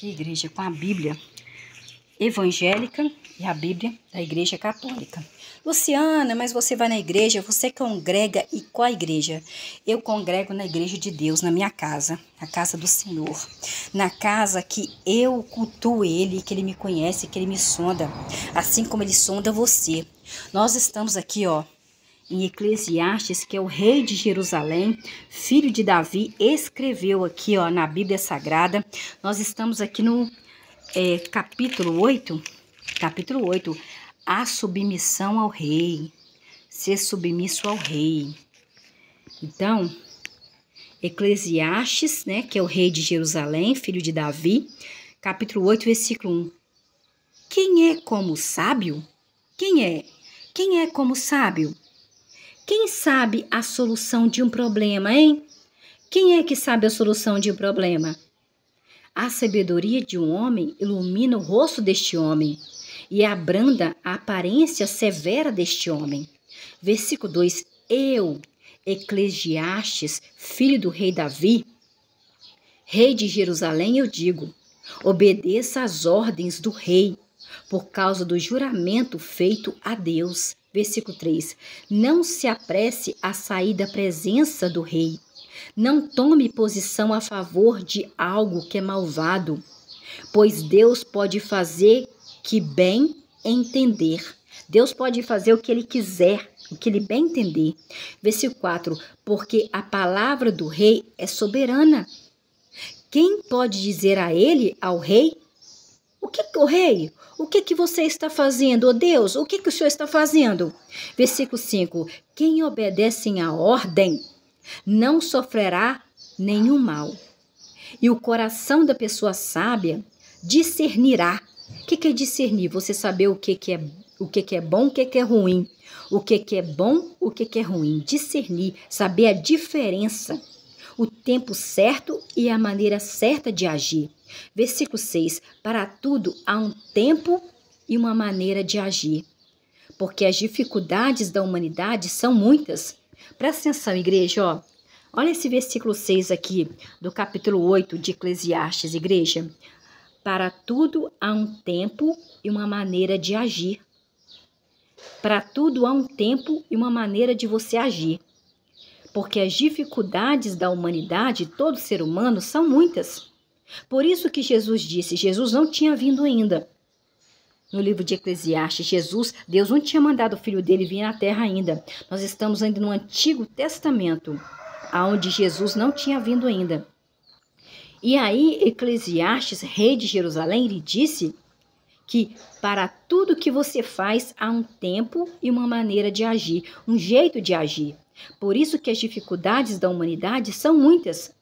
aqui, igreja, com a Bíblia evangélica e a Bíblia da Igreja Católica. Luciana, mas você vai na igreja, você congrega e qual a igreja? Eu congrego na igreja de Deus, na minha casa, na casa do Senhor, na casa que eu cultuo Ele, que Ele me conhece, que Ele me sonda, assim como Ele sonda você. Nós estamos aqui, em Eclesiastes, que é o rei de Jerusalém, filho de Davi, escreveu aqui, na Bíblia Sagrada. Nós estamos aqui no capítulo 8, a submissão ao rei, ser submisso ao rei. Então, Eclesiastes, que é o rei de Jerusalém, filho de Davi, capítulo 8, versículo 1. Quem é como sábio? Quem é? Quem é como sábio? Quem sabe a solução de um problema, hein? Quem é que sabe a solução de um problema? A sabedoria de um homem ilumina o rosto deste homem e abranda a aparência severa deste homem. Versículo 2. Eu, Eclesiastes, filho do rei Davi, rei de Jerusalém, eu digo, obedeça às ordens do rei, por causa do juramento feito a Deus. Versículo 3. Não se apresse a sair da presença do rei. Não tome posição a favor de algo que é malvado, pois Deus pode fazer que bem entender. Deus pode fazer o que Ele quiser, o que Ele bem entender. Versículo 4. Porque a palavra do rei é soberana. Quem pode dizer a ele, ao rei, o rei, o que você está fazendo, ó Deus? O que o Senhor está fazendo? Versículo 5. Quem obedece à ordem não sofrerá nenhum mal. E o coração da pessoa sábia discernirá. O que é discernir? Você saber o que é bom, o que é ruim. O que é bom, o que é ruim. Discernir, saber a diferença, o tempo certo e a maneira certa de agir. Versículo 6. Para tudo há um tempo e uma maneira de agir, porque as dificuldades da humanidade são muitas. Presta atenção, igreja, olha esse versículo 6 aqui, do capítulo 8 de Eclesiastes, igreja. Para tudo há um tempo e uma maneira de agir. Para tudo há um tempo e uma maneira de você agir. Porque as dificuldades da humanidade, todo ser humano, são muitas. Por isso que Jesus disse, Jesus não tinha vindo ainda. No livro de Eclesiastes, Deus não tinha mandado o filho dele vir na terra ainda. Nós estamos ainda no Antigo Testamento, onde Jesus não tinha vindo ainda. E aí, Eclesiastes, rei de Jerusalém, ele disse que para tudo que você faz há um tempo e uma maneira de agir, um jeito de agir. Por isso que as dificuldades da humanidade são muitas.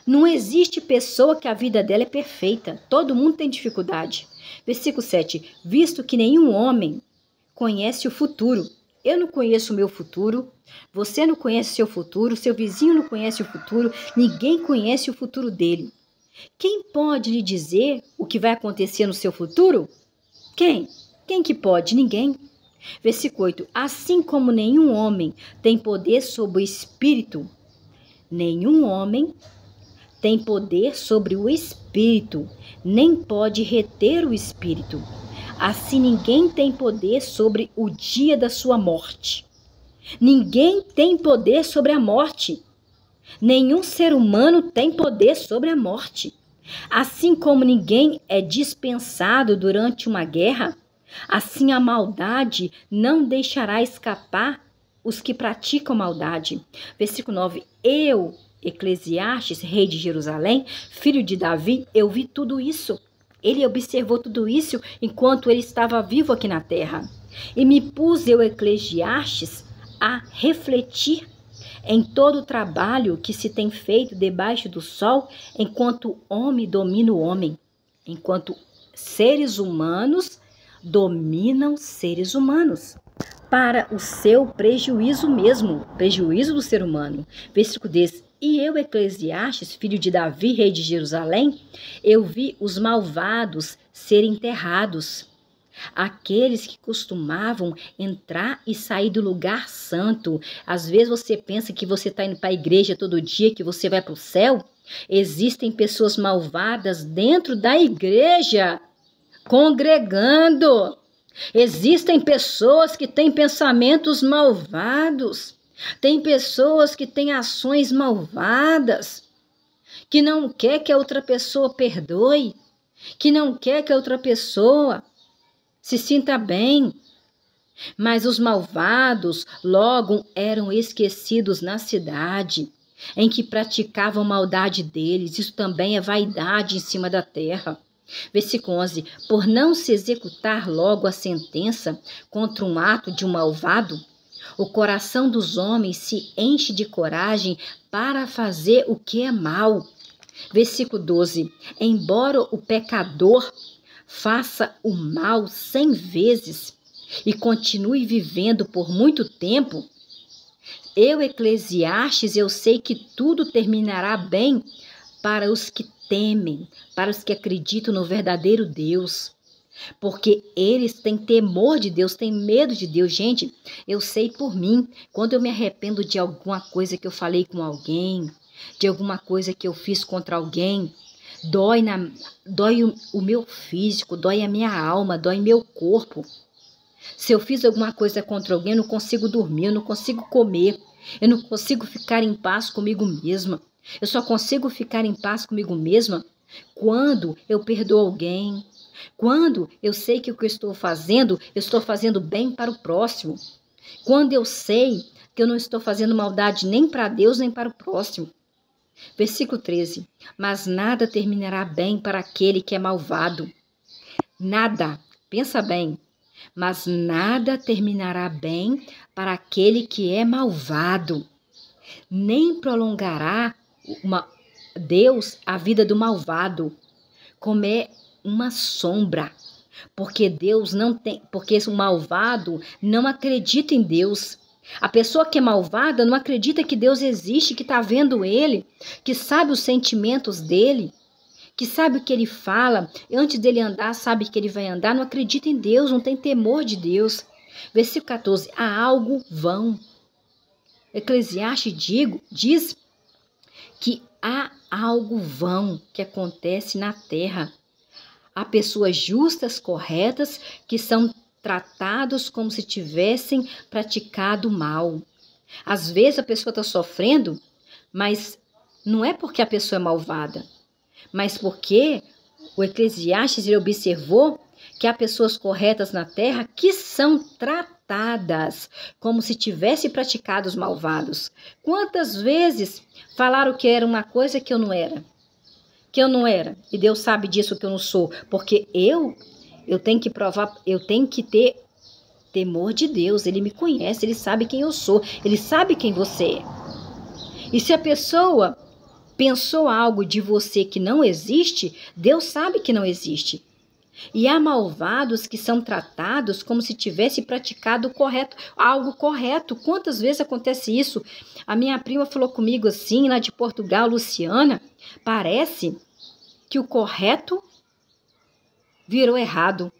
Não existe pessoa que a vida dela é perfeita. Todo mundo tem dificuldade. Versículo 7. Visto que nenhum homem conhece o futuro. Eu não conheço o meu futuro. Você não conhece o seu futuro. Seu vizinho não conhece o futuro. Ninguém conhece o futuro dele. Quem pode lhe dizer o que vai acontecer no seu futuro? Quem? Quem que pode? Ninguém. Versículo 8. Assim como nenhum homem tem poder sobre o espírito, nenhum homem tem poder sobre o espírito, nem pode reter o espírito. Assim ninguém tem poder sobre o dia da sua morte. Ninguém tem poder sobre a morte. Nenhum ser humano tem poder sobre a morte. Assim como ninguém é dispensado durante uma guerra, assim a maldade não deixará escapar os que praticam maldade. Versículo 9. Eu, Eclesiastes, rei de Jerusalém, filho de Davi, eu vi tudo isso. Ele observou tudo isso enquanto ele estava vivo aqui na terra. E me pus eu, Eclesiastes, a refletir em todo o trabalho que se tem feito debaixo do sol, enquanto o homem domina o homem, enquanto seres humanos dominam seres humanos, para o seu prejuízo mesmo, prejuízo do ser humano. Versículo 10. E eu, Eclesiastes, filho de Davi, rei de Jerusalém, eu vi os malvados serem enterrados, aqueles que costumavam entrar e sair do lugar santo. Às vezes você pensa que você está indo para a igreja todo dia, que você vai para o céu. Existem pessoas malvadas dentro da igreja, congregando. Existem pessoas que têm pensamentos malvados. Tem pessoas que têm ações malvadas, que não quer que a outra pessoa perdoe, que não quer que a outra pessoa se sinta bem. Mas os malvados logo eram esquecidos na cidade em que praticavam maldade deles. Isso também é vaidade em cima da terra. Versículo 11. Por não se executar logo a sentença contra um ato de um malvado, o coração dos homens se enche de coragem para fazer o que é mal. Versículo 12. Embora o pecador faça o mal 100 vezes e continue vivendo por muito tempo, eu, Eclesiastes, eu sei que tudo terminará bem para os que temem, para os que acreditam no verdadeiro Deus. Porque eles têm temor de Deus, têm medo de Deus. Gente, eu sei por mim, quando eu me arrependo de alguma coisa que eu falei com alguém, de alguma coisa que eu fiz contra alguém, dói o meu físico, dói a minha alma, dói meu corpo. Se eu fiz alguma coisa contra alguém, eu não consigo dormir, eu não consigo comer, eu não consigo ficar em paz comigo mesma. Eu só consigo ficar em paz comigo mesma quando eu perdoo alguém, quando eu sei que o que eu estou fazendo bem para o próximo, quando eu sei que eu não estou fazendo maldade nem para Deus nem para o próximo. Versículo 13. Mas nada terminará bem para aquele que é malvado. Nada, pensa bem. Mas nada terminará bem para aquele que é malvado. Nem prolongará Deus a vida do malvado, como é uma sombra. Porque o malvado não acredita em Deus. A pessoa que é malvada não acredita que Deus existe, que está vendo ele, que sabe os sentimentos dele, que sabe o que ele fala, antes dele andar, sabe que ele vai andar, não acredita em Deus, não tem temor de Deus. Versículo 14, há algo vão. Eclesiastes diz que há algo vão que acontece na terra. Há pessoas justas, corretas, que são tratados como se tivessem praticado mal. Às vezes a pessoa está sofrendo, mas não é porque a pessoa é malvada, mas porque o Eclesiastes ele observou que há pessoas corretas na terra que são tratadas como se tivessem praticado os malvados. Quantas vezes falaram que era uma coisa que eu não era? Que eu não era. E Deus sabe disso que eu não sou. Porque eu tenho que provar, eu tenho que ter temor de Deus. Ele me conhece, ele sabe quem eu sou. Ele sabe quem você é. E se a pessoa pensou algo de você que não existe, Deus sabe que não existe. E há malvados que são tratados como se tivesse praticado algo correto. Quantas vezes acontece isso? A minha prima falou comigo assim, lá de Portugal, Luciana, parece que o correto virou errado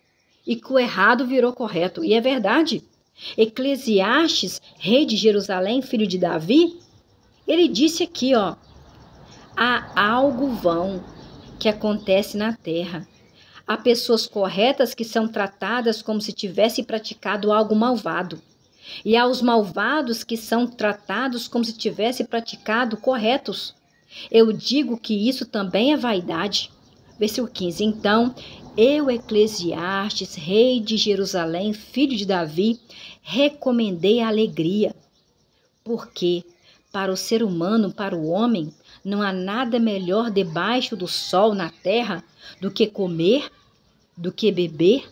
e que o errado virou correto. E é verdade. Eclesiastes, rei de Jerusalém, filho de Davi, ele disse aqui, ó, há algo vão que acontece na terra. Há pessoas corretas que são tratadas como se tivessem praticado algo malvado. E há os malvados que são tratados como se tivessem praticado corretos. Eu digo que isso também é vaidade. Versículo 15. Então, eu, Eclesiastes, rei de Jerusalém, filho de Davi, recomendei a alegria. Porque para o ser humano, para o homem, não há nada melhor debaixo do sol na terra do que comer, do que beber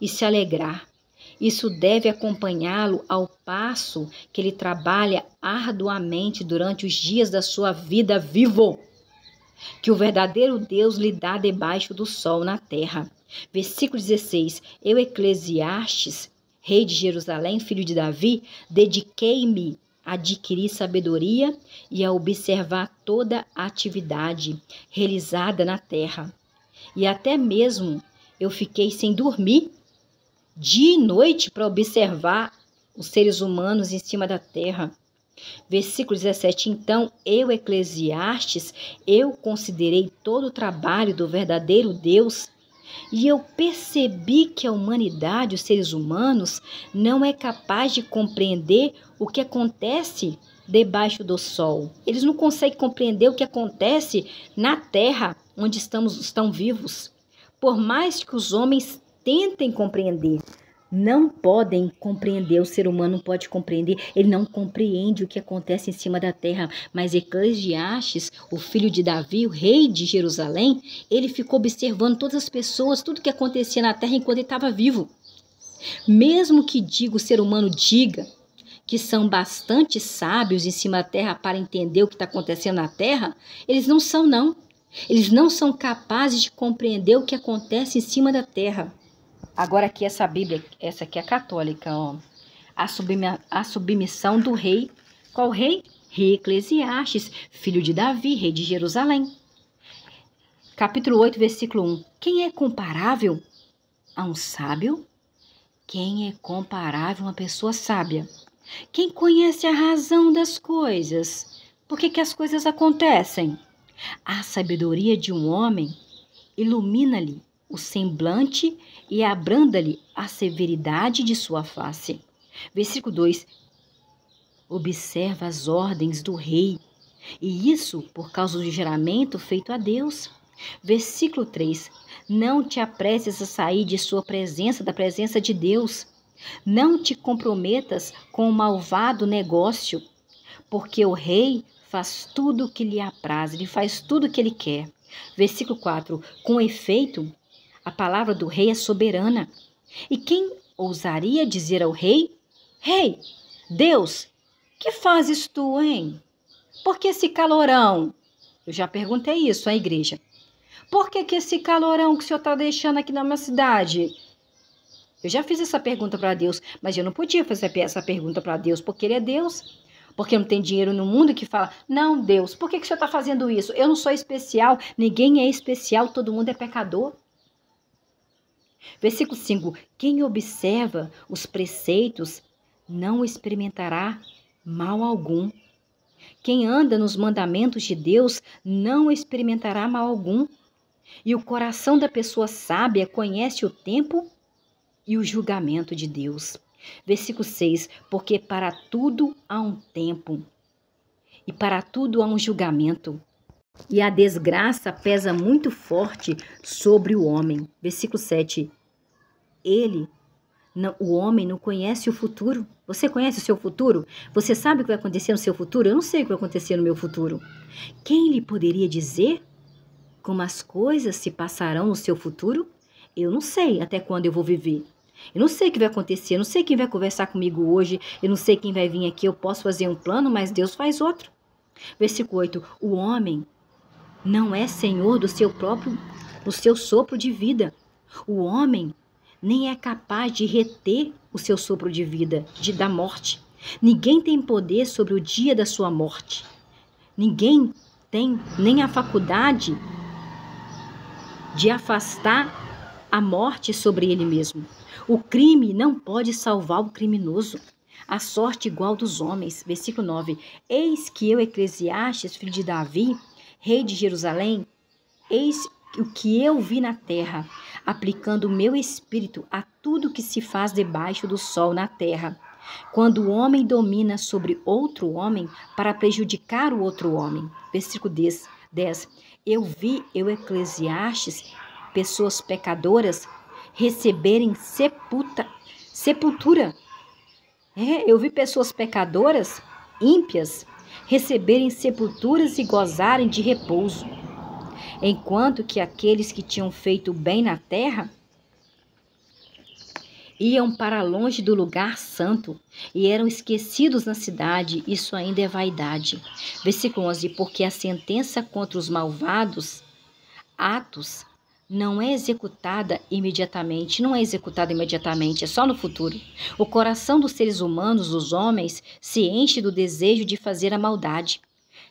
e se alegrar. Isso deve acompanhá-lo ao passo que ele trabalha arduamente durante os dias da sua vida vivo, que o verdadeiro Deus lhe dá debaixo do sol na terra. Versículo 16. Eu, Eclesiastes, rei de Jerusalém, filho de Davi, dediquei-me a adquirir sabedoria e a observar toda a atividade realizada na terra. E até mesmo eu fiquei sem dormir dia e noite para observar os seres humanos em cima da terra. Versículo 17, então eu, Eclesiastes, eu considerei todo o trabalho do verdadeiro Deus e eu percebi que a humanidade, os seres humanos, não é capaz de compreender o que acontece debaixo do sol. Eles não conseguem compreender o que acontece na terra onde estão vivos. Por mais que os homens tentem compreender, não podem compreender, o ser humano não pode compreender, ele não compreende o que acontece em cima da terra. Mas Eclesiastes, o filho de Davi, o rei de Jerusalém, ele ficou observando todas as pessoas, tudo que acontecia na terra enquanto ele estava vivo. Mesmo que o ser humano diga que são bastante sábios em cima da terra para entender o que está acontecendo na terra, eles não são, não. Eles não são capazes de compreender o que acontece em cima da terra. Agora aqui essa Bíblia, essa aqui é católica, ó. A submissão do rei. Qual rei? Rei Eclesiastes, filho de Davi, rei de Jerusalém. Capítulo 8, versículo 1. Quem é comparável a um sábio? Quem é comparável a uma pessoa sábia? Quem conhece a razão das coisas? Por que as coisas acontecem? A sabedoria de um homem ilumina-lhe o semblante e abranda-lhe a severidade de sua face. Versículo 2. Observa as ordens do rei, e isso por causa do juramento feito a Deus. Versículo 3. Não te apresses a sair de sua presença, da presença de Deus. Não te comprometas com o malvado negócio, porque o rei faz tudo o que lhe apraz, ele faz tudo o que ele quer. Versículo 4. Com efeito, a palavra do rei é soberana. E quem ousaria dizer ao rei: Rei, Deus, que fazes tu, hein? Por que esse calorão? Eu já perguntei isso à igreja. Por que esse calorão que o senhor está deixando aqui na minha cidade? Eu já fiz essa pergunta para Deus, mas eu não podia fazer essa pergunta para Deus, porque Ele é Deus. Porque não tem dinheiro no mundo que fala, não, Deus, por que o senhor está fazendo isso? Eu não sou especial, ninguém é especial, todo mundo é pecador. Versículo 5. Quem observa os preceitos não experimentará mal algum. Quem anda nos mandamentos de Deus não experimentará mal algum. E o coração da pessoa sábia conhece o tempo e o julgamento de Deus. Versículo 6. Porque para tudo há um tempo e para tudo há um julgamento. E a desgraça pesa muito forte sobre o homem. Versículo 7. O homem não conhece o futuro. Você conhece o seu futuro? Você sabe o que vai acontecer no seu futuro? Eu não sei o que vai acontecer no meu futuro. Quem lhe poderia dizer como as coisas se passarão no seu futuro? Eu não sei até quando eu vou viver. Eu não sei o que vai acontecer, eu não sei quem vai conversar comigo hoje, eu não sei quem vai vir aqui, eu posso fazer um plano, mas Deus faz outro. Versículo 8. O homem não é senhor do seu sopro de vida. O homem nem é capaz de reter o seu sopro de vida, da morte. Ninguém tem poder sobre o dia da sua morte. Ninguém tem nem a faculdade de afastar a morte sobre ele mesmo. O crime não pode salvar o criminoso. A sorte igual dos homens. Versículo 9. Eis que eu, Eclesiastes, filho de Davi, rei de Jerusalém, eis o que eu vi na terra, aplicando o meu espírito a tudo que se faz debaixo do sol na terra. Quando o homem domina sobre outro homem para prejudicar o outro homem. Versículo 10. Eu vi, Eclesiastes, pessoas pecadoras receberem sepultura. Eu vi pessoas pecadoras, ímpias, receberem sepulturas e gozarem de repouso, enquanto que aqueles que tinham feito bem na terra iam para longe do lugar santo e eram esquecidos na cidade. Isso ainda é vaidade. Versículo 11. Porque a sentença contra os malvados atos não é executada imediatamente, é só no futuro. O coração dos seres humanos, dos homens, se enche do desejo de fazer a maldade,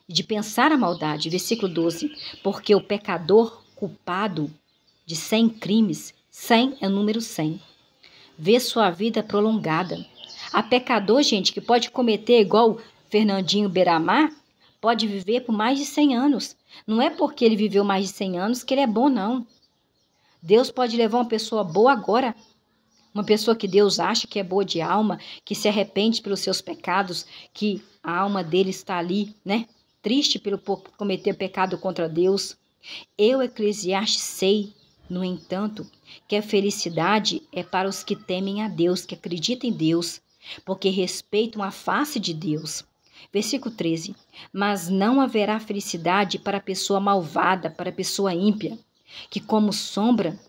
de pensar a maldade. Versículo 12. Porque o pecador culpado de 100 crimes, 100 é o número 100. ver sua vida prolongada. Há pecador, gente, que pode cometer igual Fernandinho Beiramar, pode viver por mais de 100 anos. Não é porque ele viveu mais de 100 anos que ele é bom, não. Deus pode levar uma pessoa boa agora, uma pessoa que Deus acha que é boa de alma, que se arrepende pelos seus pecados, que a alma dele está ali, né? Triste por cometer pecado contra Deus. Eu, Eclesiastes, sei, no entanto, que a felicidade é para os que temem a Deus, que acreditam em Deus, porque respeitam a face de Deus. Versículo 13. Mas não haverá felicidade para a pessoa malvada, para a pessoa ímpia, que como sombra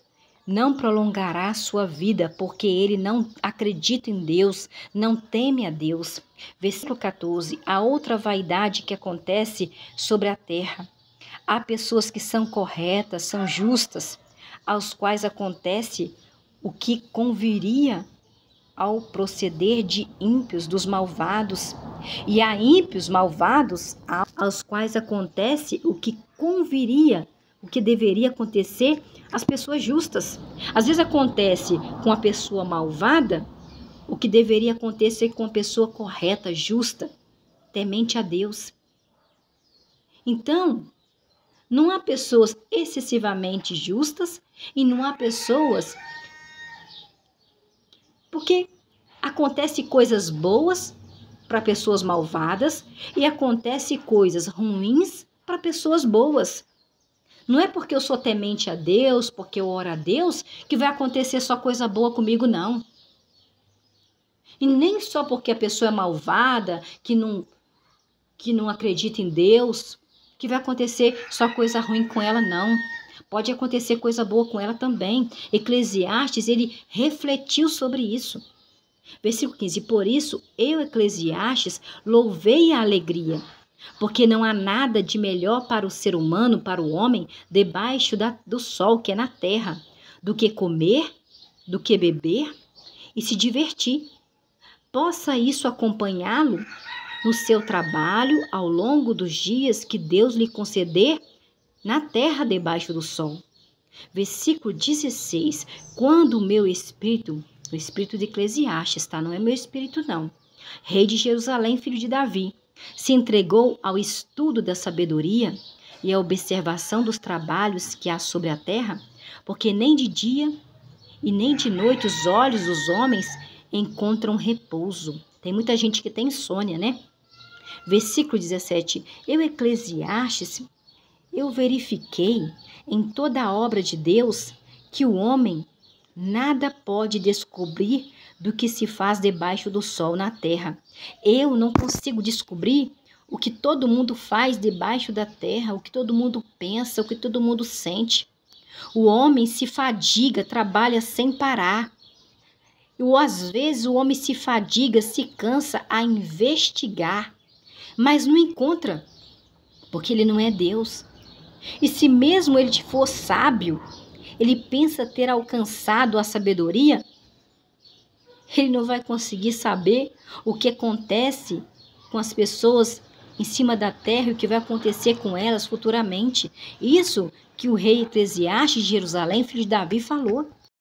não prolongará sua vida, porque ele não acredita em Deus, não teme a Deus. Versículo 14. Há outra vaidade que acontece sobre a terra. Há pessoas que são corretas, são justas, aos quais acontece o que conviria ao proceder de ímpios, dos malvados. E há ímpios malvados aos quais acontece o que conviria, o que deveria acontecer às pessoas justas. Às vezes acontece com a pessoa malvada o que deveria acontecer com a pessoa correta, justa, temente a Deus. Então, não há pessoas excessivamente justas e não há pessoas... Porque acontece coisas boas para pessoas malvadas e acontece coisas ruins para pessoas boas. Não é porque eu sou temente a Deus, porque eu oro a Deus, que vai acontecer só coisa boa comigo, não. E nem só porque a pessoa é malvada, que não acredita em Deus, que vai acontecer só coisa ruim com ela, não. Pode acontecer coisa boa com ela também. Eclesiastes, ele refletiu sobre isso. Versículo 15. Por isso, eu, Eclesiastes, louvei a alegria, porque não há nada de melhor para o ser humano, para o homem, debaixo do sol, que é na terra, do que comer, do que beber e se divertir. Possa isso acompanhá-lo no seu trabalho ao longo dos dias que Deus lhe conceder na terra debaixo do sol. Versículo 16. Quando o meu espírito, o espírito de Eclesiastes, tá? Não é meu espírito, não. Rei de Jerusalém, filho de Davi, se entregou ao estudo da sabedoria e à observação dos trabalhos que há sobre a terra, porque nem de dia e nem de noite os olhos dos homens encontram repouso. Tem muita gente que tem insônia, né? Versículo 17. Eu, Eclesiastes, eu verifiquei em toda a obra de Deus que o homem nada pode descobrir do que se faz debaixo do sol na terra. Eu não consigo descobrir o que todo mundo faz debaixo da terra, o que todo mundo pensa, o que todo mundo sente. O homem se fadiga, trabalha sem parar. E às vezes o homem se fadiga, se cansa a investigar, mas não encontra, porque ele não é Deus. E se mesmo ele for sábio, ele pensa ter alcançado a sabedoria, ele não vai conseguir saber o que acontece com as pessoas em cima da terra e o que vai acontecer com elas futuramente. Isso que o rei Eclesiastes de Jerusalém, filho de Davi, falou.